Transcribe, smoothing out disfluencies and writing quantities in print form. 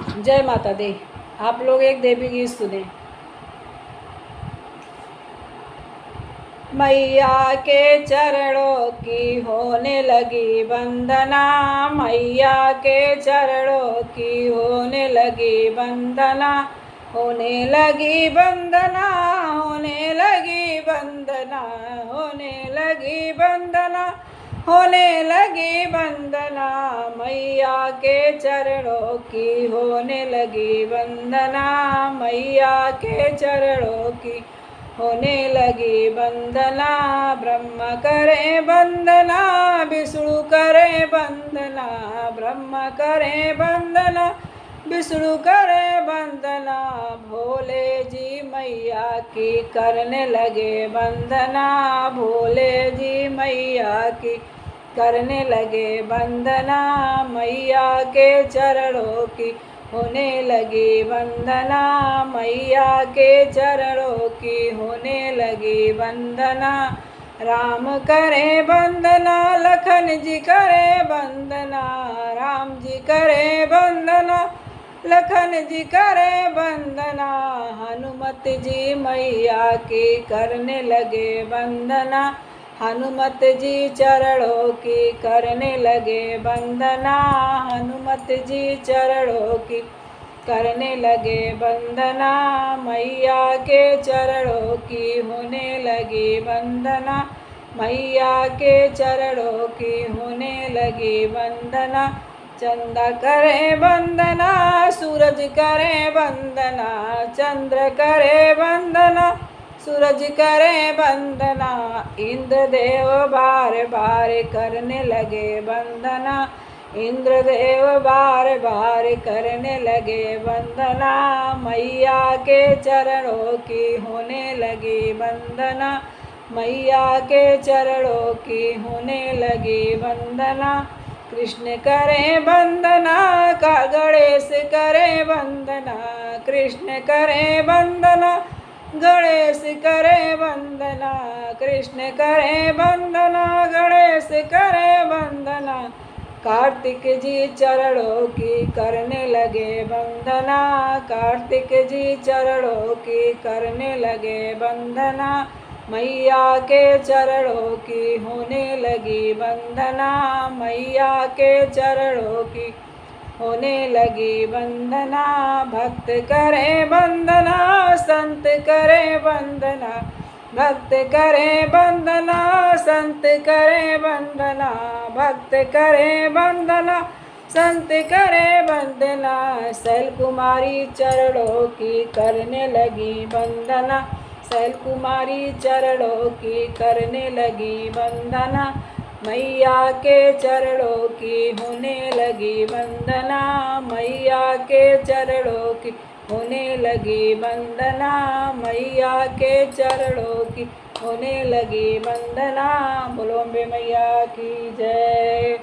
जय माता दी। आप लोग एक देवी गीत सुने। मैया के चरणों की होने लगी वंदना, मैया के चरणों की होने लगी वंदना, होने लगी वंदना, होने लगी वंदना, होने लगी वंदना, होने लगी वंदना, मैया के चरणों की होने लगी वंदना, मैया के चरणों की होने लगी वंदना। ब्रह्म करे वंदना, विष्णु करे वंदना, ब्रह्म करे वंदना, विष्णु करे वंदना, भोले जी मैया की करने लगे वंदना, भोले जी मैया की करने लगे वंदना, मैया के चरणों की होने लगी वंदना, मैया के चरणों की होने लगी वंदना। राम करे वंदना, लखन जी करे वंदना, राम जी करे वंदना, लखन जी करे वंदना, हनुमत जी मैया की करने लगे वंदना, हनुमत जी चरणों की करने लगे वंदना, हनुमत जी चरणों की करने लगे वंदना, मैया के चरणों की होने लगी वंदना, मैया के चरणों की होने लगी वंदना। चंदा करे वंदना, सूरज करे वंदना, चंद्र करे वंदना, सूरज करे वंदना, इंद्रदेव बार बार करने लगे वंदना, इंद्रदेव बार बार करने लगे वंदना, मैया के चरणों की होने लगी वंदना, मैया के चरणों की होने लगी वंदना। कृष्ण करे वंदना, का गणेश करे वंदना, कृष्ण करे वंदना, गणेश करे वंदना, कृष्ण करे वंदना, गणेश करे वंदना, कार्तिक जी चरणों की करने लगे वंदना, कार्तिक जी चरणों की करने लगे वंदना, मैया के चरणों की होने लगी वंदना, मैया के चरणों की होने लगी वंदना। भक्त करे वंदना, संत करे वंदना, भक्त करे वंदना, संत करे वंदना, भक्त करे वंदना, संत करे वंदना, शैल कुमारी चरणों की करने लगी वंदना, शैल कुमारी चरणों की करने लगी वंदना, मैया के चरणों की होने लगी वंदना, मैया के चरणों की होने लगी वंदना, मैया के चरणों की होने लगी वंदना। बोलो अम्बे मैया की जय।